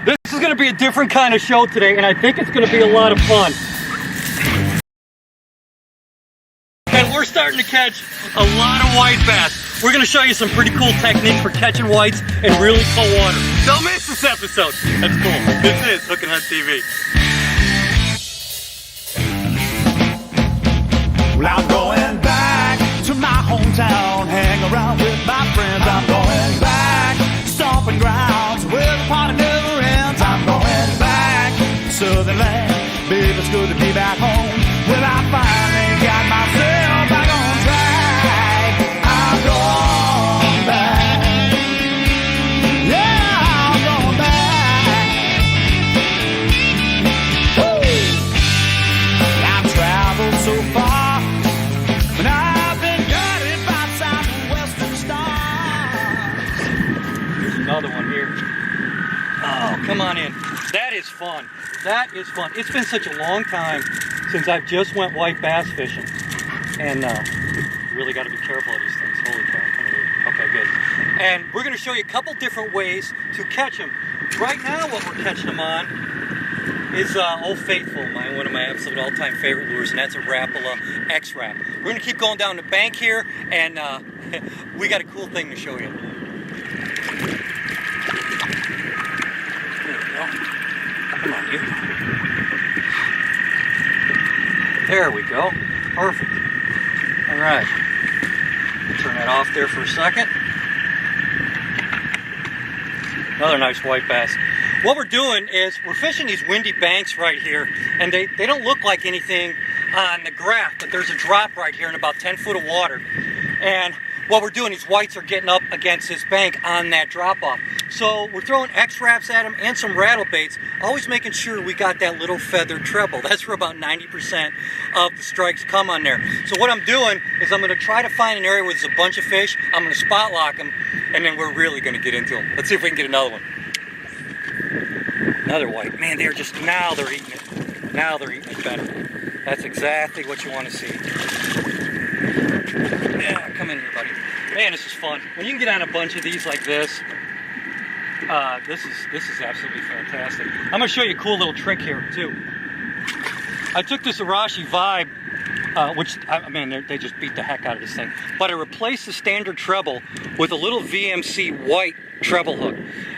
This is going to be a different kind of show today, and I think it's going to be a lot of fun. And we're starting to catch a lot of white bass. We're going to show you some pretty cool techniques for catching whites in really cold water. Don't miss this episode. That's cool. This is Hook and Hunt TV. Well, I'm going back to my hometown, hang around with my friends. I'm going back to stomping grounds where the party never ends. I'm going back to Southern land, baby, it's good to be back home. Well, I finally got myself back on track. I'm going back. Yeah, I'm going back. Woo! I've traveled so far. And I've been guided by southwestern stars. Here's another one here. Oh, come on in. That is fun. That is fun. It's been such a long time since I've just went white bass fishing. And you really got to be careful of these things. Holy cow. Come here. Okay, good. And we're going to show you a couple different ways to catch them. Right now what we're catching them on is Old Faithful, one of my absolute all-time favorite lures, and that's a Rapala X-Rap. We're going to keep going down the bank here, and we got a cool thing to show you. There we go. Come on, you. There we go. Perfect. All right. Turn that off there for a second. Another nice white bass. What we're doing is we're fishing these windy banks right here, and they don't look like anything on the graph, but there's a drop right here in about 10 foot of water. And what we're doing, these whites are getting up against this bank on that drop off. So we're throwing X-Raps at them and some rattle baits, always making sure we got that little feathered treble. That's where about 90% of the strikes come on there. So what I'm doing is I'm going to try to find an area where there's a bunch of fish. I'm going to spot lock them, and then we're really going to get into them. Let's see if we can get another one. Another white. Man, they're just, now they're eating it. Now they're eating it better. That's exactly what you want to see. Yeah, come in here, buddy. Man, this is fun. When you can get on a bunch of these like this, this is absolutely fantastic. I'm going to show you a cool little trick here, too. I took this Arashi Vibe, which, I mean, they just beat the heck out of this thing. But I replaced the standard treble with a little VMC white treble hook.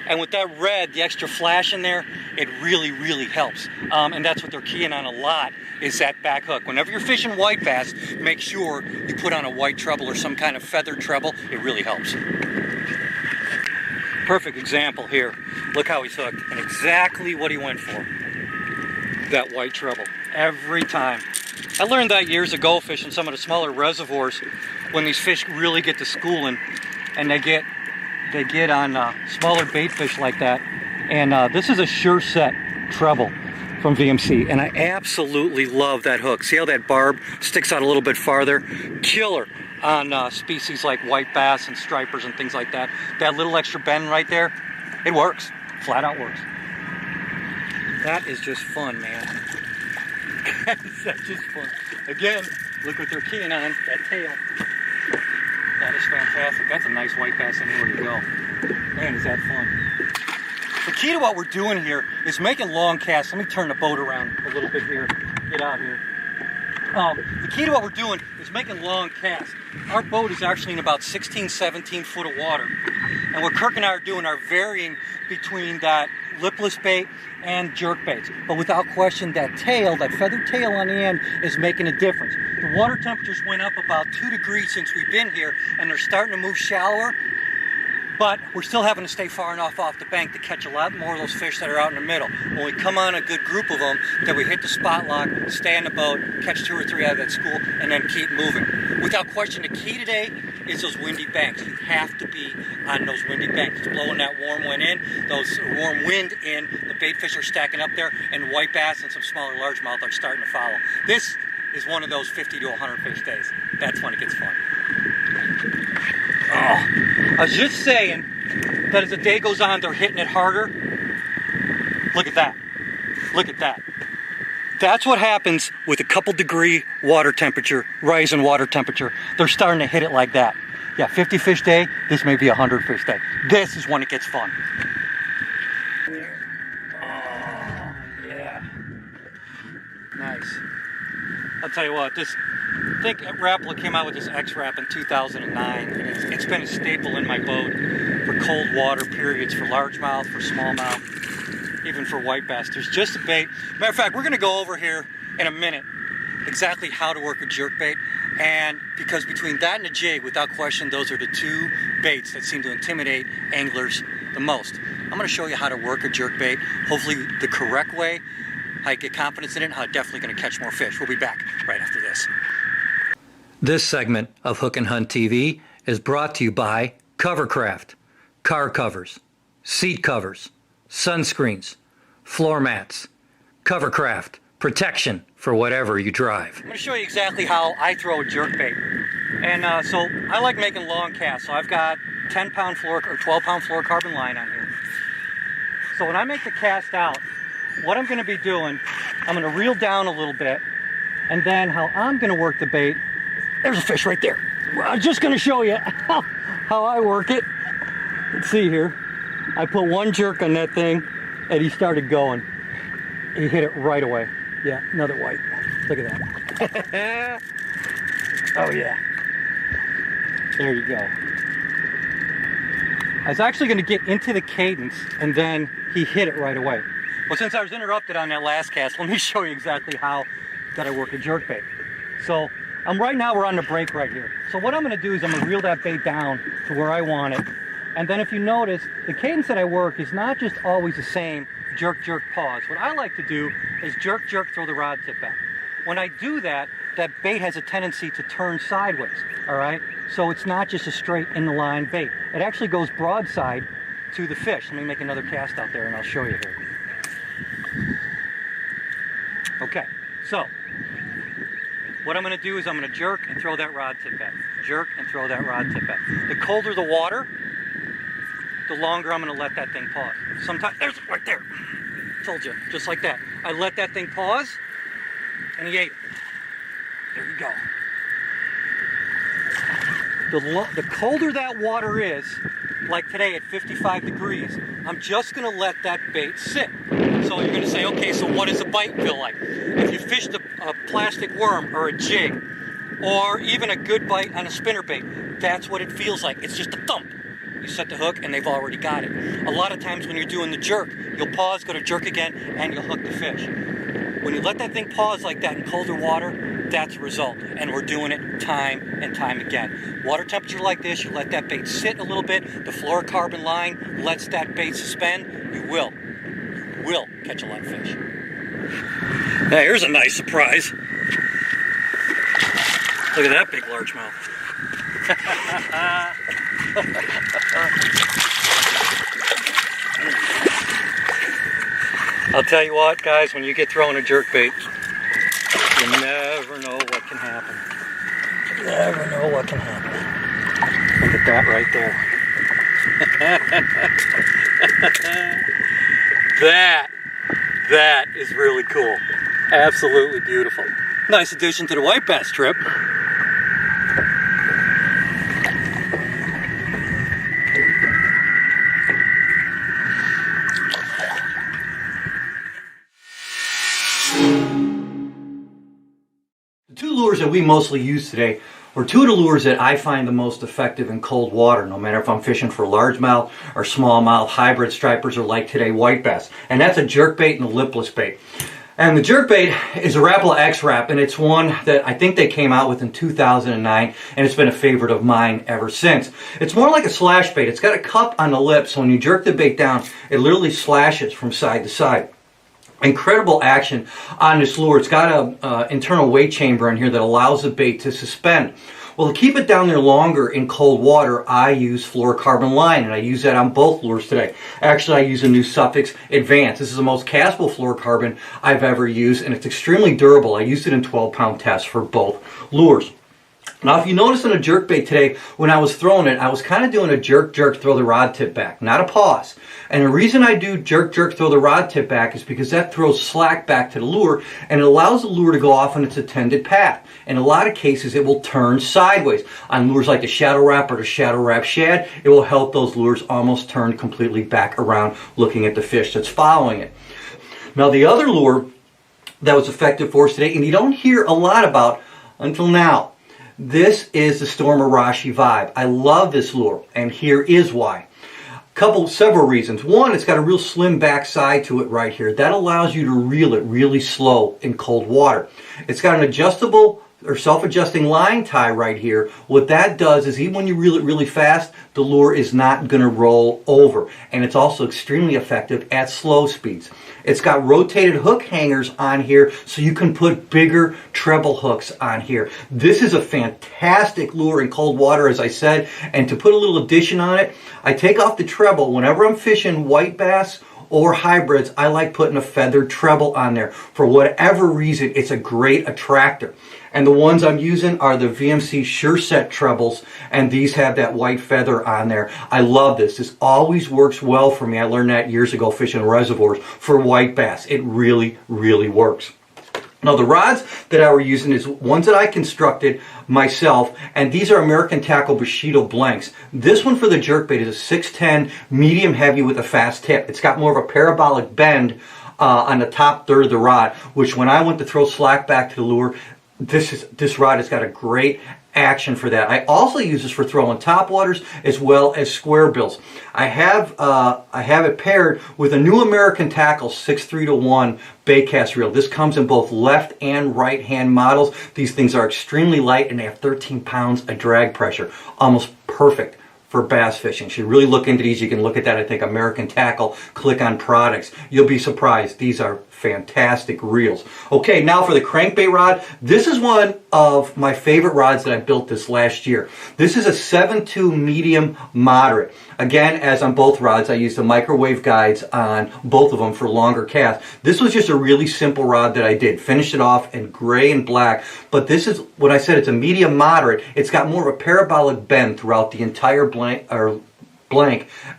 And with that red, the extra flash in there, it really, really helps. And that's what they're keying on a lot, is that back hook. Whenever you're fishing white bass, make sure you put on a white treble or some kind of feathered treble. It really helps. Perfect example here. Look how he's hooked, and exactly what he went for. That white treble, every time. I learned that years ago fishing some of the smaller reservoirs, when these fish really get to schooling, and they get on smaller bait fish like that. And this is a Sure Set treble from VMC, and I absolutely love that hook. See how that barb sticks out a little bit farther? Killer on species like white bass and stripers and things like that. That little extra bend right there, it works. Flat out works. That is just fun, man. That's just fun. Again, look what they're keying on, that tail. That is fantastic. That's a nice white bass anywhere you go. Man, is that fun. The key to what we're doing here is making long casts. Let me turn the boat around a little bit here. Get out here. The key to what we're doing is making long casts. Our boat is actually in about 16, 17 foot of water. And what Kirk and I are doing are varying between that lipless bait and jerk baits. But without question, that tail, that feathered tail on the end, is making a difference. The water temperatures went up about 2 degrees since we've been here, and they're starting to move shallower. But we're still having to stay far enough off the bank to catch a lot more of those fish that are out in the middle. When we come on a good group of them, then we hit the spot lock, stay in the boat, catch 2 or 3 out of that school, and then keep moving. Without question, the key today is those windy banks. You have to be on those windy banks. It's blowing that warm wind in, warm wind in, the bait fish are stacking up there, and white bass and some smaller largemouth are starting to follow. This is one of those 50 to 100 fish days. That's when it gets fun. Oh, I was just saying that as the day goes on, they're hitting it harder. Look at that. Look at that. That's what happens with a couple degree water temperature, rise in water temperature. They're starting to hit it like that. Yeah, 50 fish day, this may be a 100 fish day. This is when it gets fun. Nice. I'll tell you what, I think Rapala came out with this X-Wrap in 2009, and it's been a staple in my boat for cold water periods, for largemouth, for smallmouth, even for white bass. There's just a bait. Matter of fact, we're going to go over here in a minute exactly how to work a jerkbait, and because between that and a jig, without question, those are the two baits that seem to intimidate anglers the most. I'm going to show you how to work a jerkbait, hopefully the correct way, how you get confidence in it, and how it's definitely going to catch more fish. We'll be back right after this. This segment of Hook and Hunt TV is brought to you by Covercraft, car covers, seat covers, sunscreens, floor mats. Covercraft, protection for whatever you drive. I'm going to show you exactly how I throw a jerkbait. And so I like making long casts. So I've got 10-pound or 12-pound fluorocarbon line on here. So when I make the cast out, what I'm going to be doing, I'm going to reel down a little bit, and then how I'm going to work the bait, there's a fish right there. I'm just going to show you how I work it. Let's see here. I put one jerk on that thing, and he started going. He hit it right away. Yeah, another white. Look at that. Oh yeah. There you go. I was actually going to get into the cadence, and then he hit it right away. Well, since I was interrupted on that last cast, let me show you exactly how that I work a jerkbait. So right now we're on the break right here. So what I'm going to do is I'm going to reel that bait down to where I want it. And then if you notice, the cadence that I work is not just always the same jerk, jerk, pause. What I like to do is jerk, jerk, throw the rod tip back. When I do that, that bait has a tendency to turn sideways, all right? So it's not just a straight in the line bait. It actually goes broadside to the fish. Let me make another cast out there and I'll show you here. Okay, so what I'm going to do is I'm going to jerk and throw that rod tip back. Jerk and throw that rod tip back. The colder the water, the longer I'm going to let that thing pause. Sometimes, there's it right there. Told you, just like that. I let that thing pause, and he ate it. There you go. The colder that water is, like today at 55 degrees, I'm just going to let that bait sit. So you're going to say, okay, so what does a bite feel like? If you fished a plastic worm or a jig, or even a good bite on a spinnerbait, that's what it feels like. It's just a thump. You set the hook and they've already got it. A lot of times when you're doing the jerk, you'll pause, go to jerk again, and you'll hook the fish. When you let that thing pause like that in colder water, that's the result. And we're doing it time and time again. Water temperature like this, you let that bait sit a little bit, the fluorocarbon line lets that bait suspend, you will catch a lot of fish. Now here's a nice surprise. Look at that big largemouth. I'll tell you what, guys, when you get throwing a jerkbait, you never know what can happen. You never know what can happen. Look at that right there. That is really cool. Absolutely beautiful. Nice addition to the white bass trip. The two lures that we mostly use today are two of the lures that I find the most effective in cold water, no matter if I'm fishing for largemouth or smallmouth, hybrid stripers, or like today, white bass. And that's a jerkbait and a lipless bait. And the jerkbait is a Rapala X-Wrap, and it's one that I think they came out with in 2009, and it's been a favorite of mine ever since. It's more like a slash bait. It's got a cup on the lip, so when you jerk the bait down, it literally slashes from side to side. Incredible action on this lure. It's got an internal weight chamber in here that allows the bait to suspend. Well, to keep it down there longer in cold water, I use fluorocarbon line, and I use that on both lures today. Actually, I use a new Suffix Advance. This is the most castable fluorocarbon I've ever used, and it's extremely durable. I used it in 12-pound tests for both lures. Now, if you notice on a jerkbait today, when I was throwing it, I was kind of doing a jerk, jerk, throw the rod tip back, not a pause. And the reason I do jerk, jerk, throw the rod tip back is because that throws slack back to the lure, and it allows the lure to go off on its intended path. In a lot of cases, it will turn sideways. On lures like the Shadow Wrap or the Shadow Wrap Shad, it will help those lures almost turn completely back around looking at the fish that's following it. Now, the other lure that was effective for us today, and you don't hear a lot about until now. This is the Storm Arashi Vibe. I love this lure, and here is why. Several reasons. One, it's got a real slim backside to it right here. That allows you to reel it really slow in cold water. It's got an adjustable or self-adjusting line tie right here. What that does is even when you reel it really fast, the lure is not going to roll over. And it's also extremely effective at slow speeds. It's got rotated hook hangers on here so you can put bigger treble hooks on here. This is a fantastic lure in cold water, as I said. And to put a little addition on it, I take off the treble. Whenever I'm fishing white bass or hybrids, I like putting a feathered treble on there. For whatever reason, it's a great attractor. And the ones I'm using are the VMC Sure Set trebles, and these have that white feather on there. I love this. This always works well for me. I learned that years ago fishing reservoirs for white bass. It really, really works. Now the rods that I were using is ones that I constructed myself, and these are American Tackle Bushido blanks. This one for the jerkbait is a 610 medium heavy with a fast tip. It's got more of a parabolic bend on the top third of the rod, which when I went to throw slack back to the lure, this rod has got a great action for that. I also use this for throwing topwaters as well as square bills. I have it paired with a new American Tackle 6-3-1 baitcast reel. This comes in both left and right hand models. These things are extremely light and they have 13 pounds of drag pressure. Almost perfect for bass fishing. You should really look into these. You can look at that, I think, American Tackle, click on products. You'll be surprised. These are fantastic reels. Okay, now for the crankbait rod. This is one of my favorite rods that I built this last year. This is a 7.2 medium moderate. Again, as on both rods, I used the microwave guides on both of them for longer casts. This was just a really simple rod that I did. Finished it off in gray and black, but this is what I said, it's a medium moderate. It's got more of a parabolic bend throughout the entire blank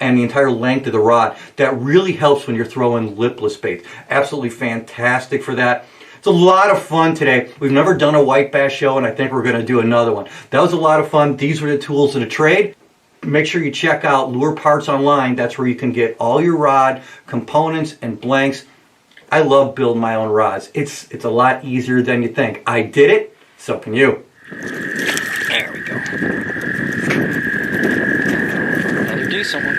and the entire length of the rod. That really helps when you're throwing lipless baits. Absolutely fantastic for that. It's a lot of fun today. We've never done a white bass show, and I think we're going to do another one. That was a lot of fun. These were the tools of the trade. Make sure you check out Lure Parts Online. That's where you can get all your rod components and blanks. I love building my own rods. It's a lot easier than you think. I did it, so can you. There we go. Another decent one.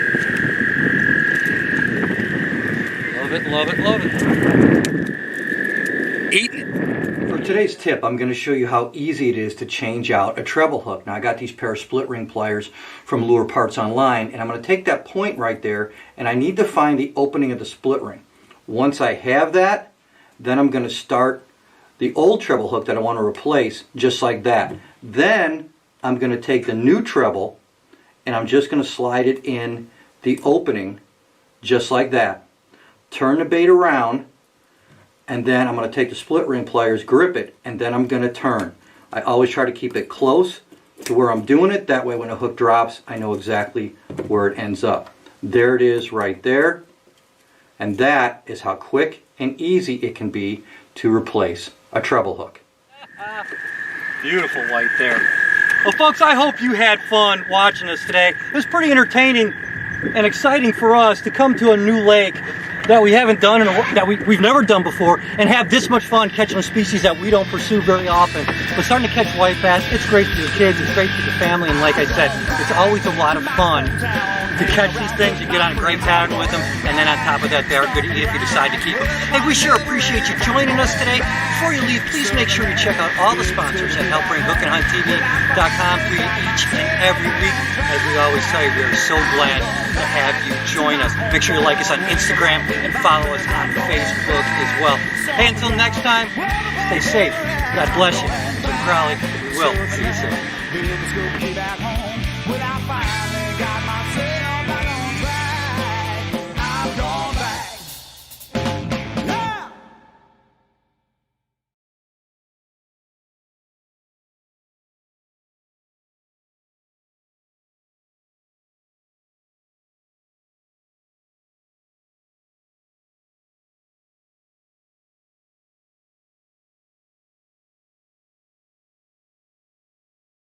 Love it, love it, love it. Eating it. For today's tip, I'm going to show you how easy it is to change out a treble hook. Now I got these pair of split ring pliers from Lure Parts Online, and I'm going to take that point right there, and I need to find the opening of the split ring. Once I have that, then I'm going to start the old treble hook that I want to replace, just like that. Then I'm going to take the new treble, and I'm just going to slide it in the opening, just like that. Turn the bait around, and then I'm going to take the split ring pliers, grip it, and then I'm going to turn. I always try to keep it close to where I'm doing it. That way when the hook drops, I know exactly where it ends up. There it is right there. And that is how quick and easy it can be to replace a treble hook. Beautiful white there. Well, folks, I hope you had fun watching us today. It was pretty entertaining and exciting for us to come to a new lake that we haven't done, we've never done before, and have this much fun catching a species that we don't pursue very often. But starting to catch white bass, it's great for your kids, it's great for your family, and like I said, it's always a lot of fun to catch these things. You get on a great pattern with them, and then on top of that, they're good to eat if you decide to keep them. Hey, we sure appreciate you joining us today. Before you leave, please make sure you check out all the sponsors that help bring hookandhunttv.com to you each and every week. As we always tell you, we are so glad to have you join us. Make sure you like us on Instagram and follow us on Facebook as well. Hey, until next time, stay safe. God bless you. Jim Crowley, we will see you soon.